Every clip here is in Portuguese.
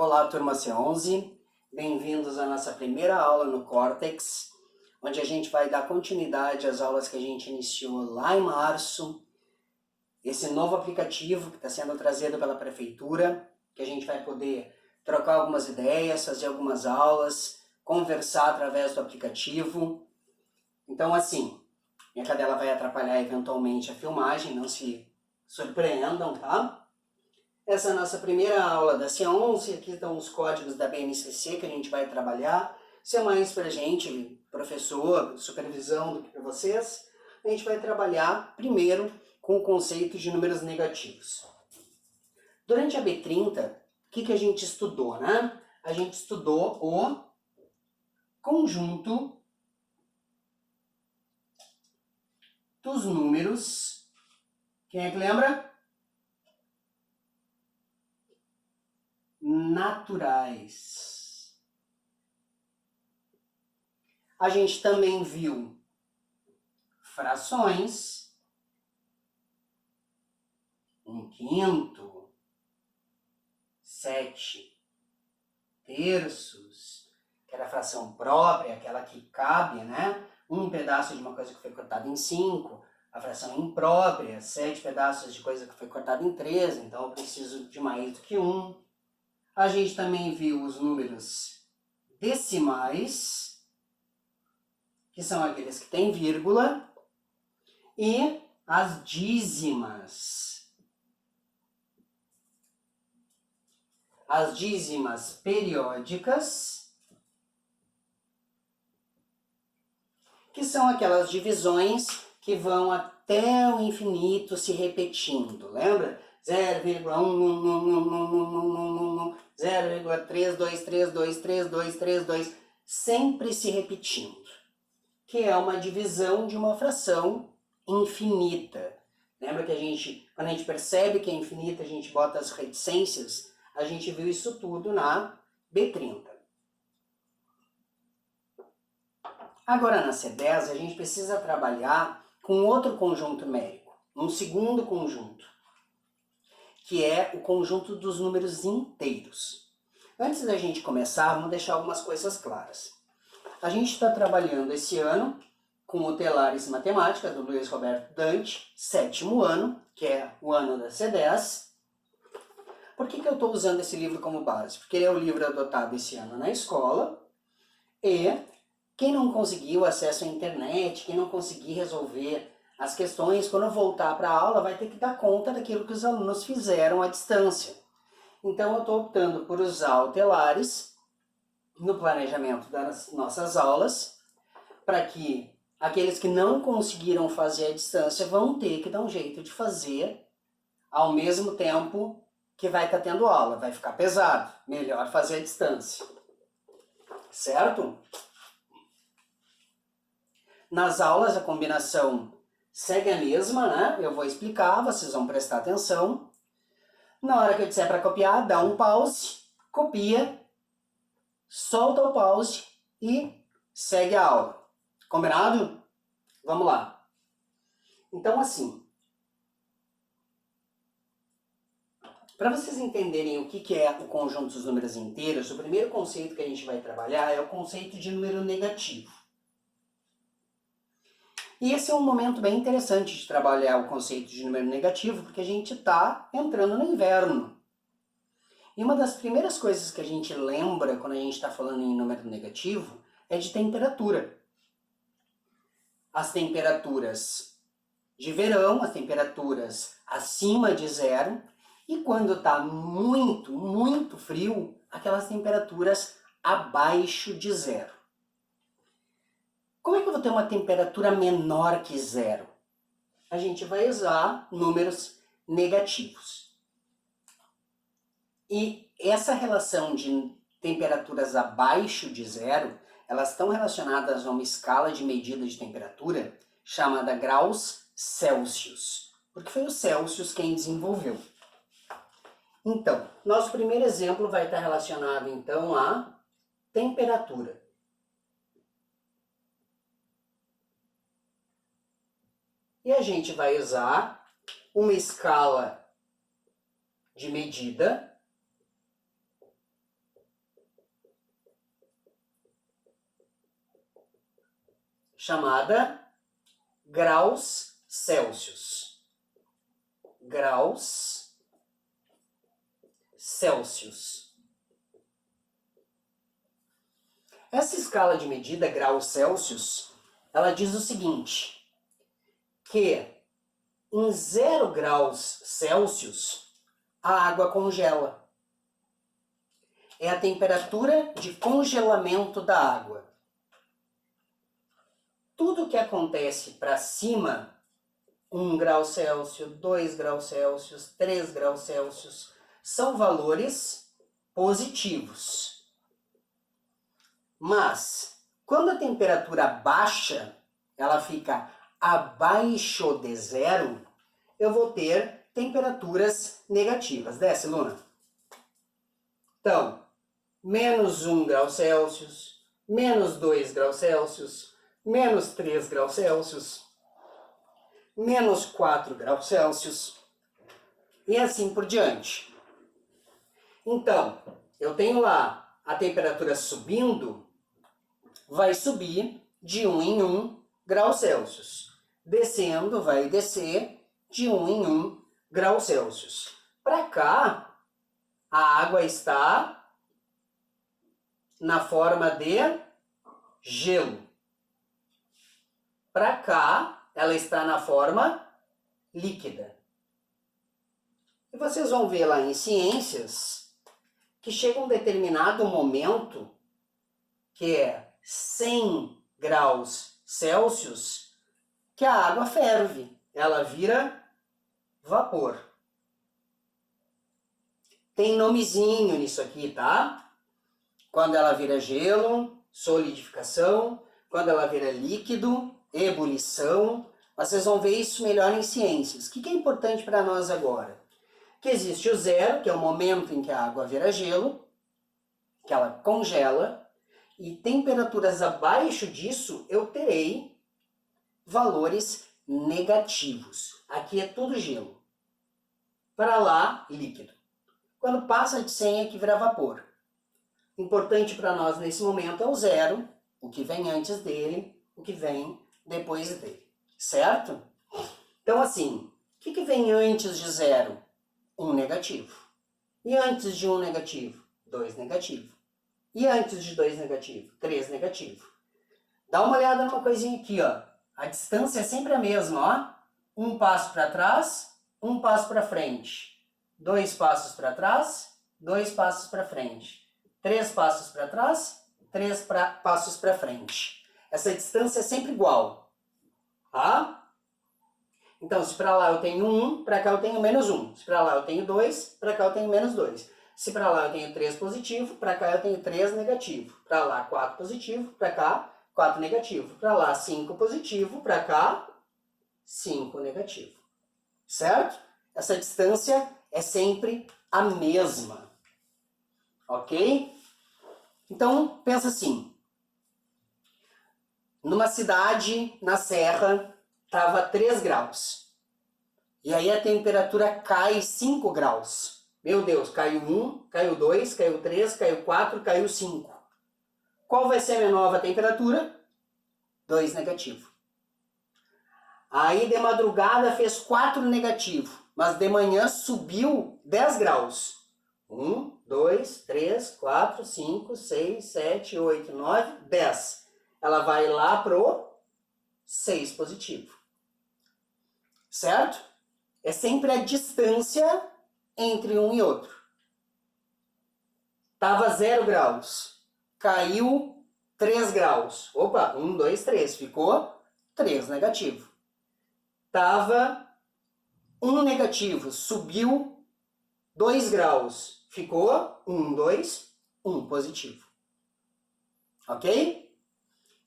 Olá, turma C11, bem-vindos à nossa primeira aula no Cortex, onde a gente vai dar continuidade às aulas que a gente iniciou lá em março, esse novo aplicativo que está sendo trazido pela Prefeitura, que a gente vai poder trocar algumas ideias, fazer algumas aulas, conversar através do aplicativo. Então, assim, minha cadela vai atrapalhar eventualmente a filmagem, não se surpreendam, tá? Essa é a nossa primeira aula da C11, aqui estão os códigos da BNCC que a gente vai trabalhar. Isso é mais para a gente, professor, supervisão, do que para vocês. A gente vai trabalhar primeiro com o conceito de números negativos. Durante a B30, o que a gente estudou, né? A gente estudou o conjunto dos números. Quem é que lembra? Naturais. A gente também viu frações, 1/5, 7/3, que era a fração própria, aquela que cabe, né? Um pedaço de uma coisa que foi cortada em 5, a fração imprópria, 7 pedaços de coisa que foi cortada em 3, então eu preciso de mais do que 1. A gente também viu os números decimais, que são aqueles que têm vírgula, e as dízimas. As dízimas periódicas, que são aquelas divisões que vão até o infinito se repetindo, lembra? 0,1111111, 0,323232232, sempre se repetindo, que é uma divisão de uma fração infinita. Lembra que quando a gente percebe que é infinita, a gente bota as reticências? A gente viu isso tudo na B30. Agora na C10 a gente precisa trabalhar com outro conjunto numérico, um segundo conjunto, que é o conjunto dos números inteiros. Antes da gente começar, vamos deixar algumas coisas claras. A gente está trabalhando esse ano com o Telares Matemática, do Luiz Roberto Dante, 7º ano, que é o ano da C10. Por que eu estou usando esse livro como base? Porque ele é o livro adotado esse ano na escola, e quem não conseguiu acesso à internet, quem não conseguir resolver as questões, quando voltar para a aula, vai ter que dar conta daquilo que os alunos fizeram à distância. Então eu estou optando por usar o Telares no planejamento das nossas aulas, para que aqueles que não conseguiram fazer à distância vão ter que dar um jeito de fazer ao mesmo tempo que vai estar tendo aula. Vai ficar pesado, melhor fazer à distância. Certo? Nas aulas a combinação segue a mesma, né? Eu vou explicar, vocês vão prestar atenção. Na hora que eu disser para copiar, dá um pause, copia, solta o pause e segue a aula. Combinado? Vamos lá. Então, assim, para vocês entenderem o que é o conjunto dos números inteiros, o primeiro conceito que a gente vai trabalhar é o conceito de número negativo. E esse é um momento bem interessante de trabalhar o conceito de número negativo, porque a gente está entrando no inverno. E uma das primeiras coisas que a gente lembra quando a gente está falando em número negativo é de temperatura. As temperaturas de verão, as temperaturas acima de 0, e quando está muito, muito frio, aquelas temperaturas abaixo de 0. Como é que eu vou ter uma temperatura menor que 0? A gente vai usar números negativos. E essa relação de temperaturas abaixo de 0, elas estão relacionadas a uma escala de medida de temperatura chamada graus Celsius, porque foi o Celsius quem desenvolveu. Então, nosso primeiro exemplo vai estar relacionado então à temperatura. E a gente vai usar uma escala de medida chamada graus Celsius. Graus Celsius. Essa escala de medida, graus Celsius, ela diz o seguinte, que em 0 graus Celsius a água congela. É a temperatura de congelamento da água. Tudo que acontece para cima, 1 grau Celsius, 2 graus Celsius, 3 graus Celsius, são valores positivos. Mas, quando a temperatura baixa, ela fica abaixo de 0, eu vou ter temperaturas negativas. Desce, Luna. Então, menos 1 grau Celsius, menos 2 graus Celsius, menos 3 graus Celsius, menos 4 graus Celsius, e assim por diante. Então, eu tenho lá a temperatura subindo, vai subir de 1 em 1 graus Celsius. Descendo, vai descer de 1 em 1 graus Celsius. Para cá, a água está na forma de gelo. Para cá, ela está na forma líquida. E vocês vão ver lá em ciências que chega um determinado momento, que é 100 graus Celsius, que a água ferve, ela vira vapor. Tem nomezinho nisso aqui, tá? Quando ela vira gelo, solidificação. Quando ela vira líquido, ebulição. Vocês vão ver isso melhor em ciências. O que é importante para nós agora? Que existe o zero, que é o momento em que a água vira gelo, que ela congela, e temperaturas abaixo disso eu terei valores negativos. Aqui é tudo gelo. Para lá, líquido. Quando passa de 100 é que vira vapor. Importante para nós nesse momento é o zero, o que vem antes dele, o que vem depois dele. Certo? Então assim, o que vem antes de zero? 1 negativo. E antes de 1 negativo? 2 negativo. E antes de 2 negativo? 3 negativo. Dá uma olhada numa coisinha aqui, ó. A distância é sempre a mesma, ó. 1 passo para trás, 1 passo para frente. 2 passos para trás, 2 passos para frente. 3 passos para trás, 3 passos para frente. Essa distância é sempre igual. Tá? Então, se para lá eu tenho 1, para cá eu tenho menos 1. Se para lá eu tenho 2, para cá eu tenho menos 2. Se para lá eu tenho 3 positivo, para cá eu tenho 3 negativo. Para lá 4 positivo, para cá 4 negativo. Para lá 5 positivo, para cá 5 negativo. Certo? Essa distância é sempre a mesma. Ok? Então, pensa assim. Numa cidade, na serra, estava 3 graus. E aí a temperatura cai 5 graus. Meu Deus, caiu 1, caiu 2, caiu 3, caiu 4, caiu 5. Qual vai ser a minha nova temperatura? 2 negativo. Aí de madrugada fez 4 negativo, mas de manhã subiu 10 graus. 1, 2, 3, 4, 5, 6, 7, 8, 9, 10. Ela vai lá pro 6 positivo. Certo? É sempre a distância entre um e outro. Tava 0 graus. Caiu 3 graus. Opa, 1, 2, 3. Ficou 3 negativo. Tava 1 negativo. Subiu 2 graus. Ficou 1, 2, 1 positivo. Ok?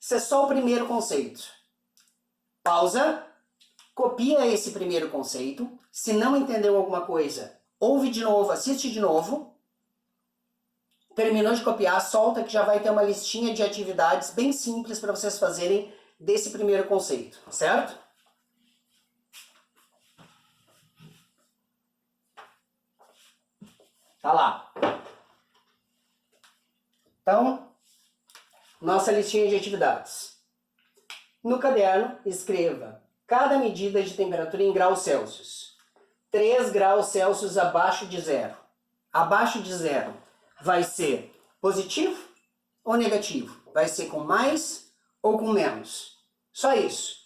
Esse é só o primeiro conceito. Pausa. Copia esse primeiro conceito. Se não entendeu alguma coisa, ouve de novo, assiste de novo. Terminou de copiar, solta que já vai ter uma listinha de atividades bem simples para vocês fazerem desse primeiro conceito, certo? Tá lá. Então, nossa listinha de atividades. No caderno, escreva cada medida de temperatura em graus Celsius. 3 graus Celsius abaixo de zero. Abaixo de zero vai ser positivo ou negativo? Vai ser com mais ou com menos? Só isso.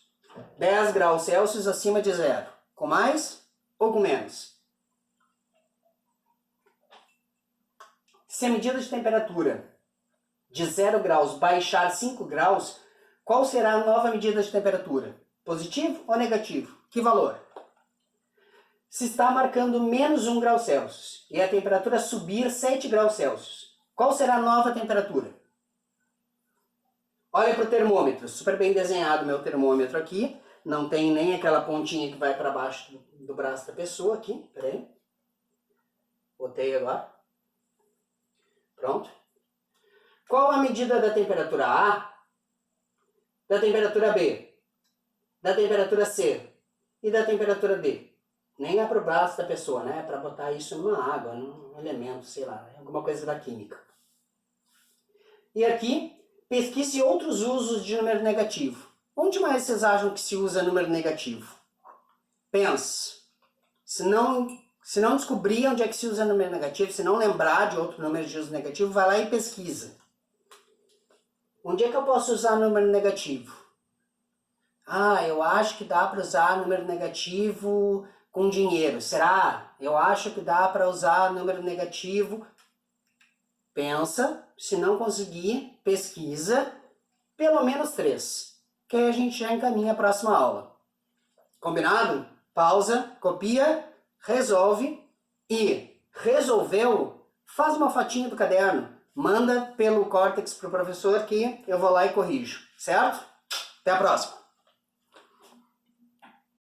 10 graus Celsius acima de zero. Com mais ou com menos? Se a medida de temperatura de 0 graus baixar 5 graus, qual será a nova medida de temperatura? Positivo ou negativo? Que valor? Se está marcando menos 1 grau Celsius e a temperatura subir 7 graus Celsius, qual será a nova temperatura? Olha para o termômetro, super bem desenhado meu termômetro aqui, não tem nem aquela pontinha que vai para baixo do braço da pessoa aqui, peraí. Botei agora. Pronto. Qual a medida da temperatura A, da temperatura B, da temperatura C e da temperatura D? Nem é para o braço da pessoa, né? É para botar isso numa água, num elemento, sei lá, alguma coisa da química. E aqui, pesquise outros usos de número negativo. Onde mais vocês acham que se usa número negativo? Pense. Se não descobrir onde é que se usa número negativo, se não lembrar de outro número de uso negativo, vai lá e pesquisa. Onde é que eu posso usar número negativo? Ah, eu acho que dá para usar número negativo com dinheiro. Será? Eu acho que dá para usar número negativo. Pensa, se não conseguir, pesquisa, pelo menos 3. Que aí a gente já encaminha a próxima aula. Combinado? Pausa, copia, resolve e resolveu, faz uma fotinha do caderno. Manda pelo Cortex para o professor que eu vou lá e corrijo, certo? Até a próxima!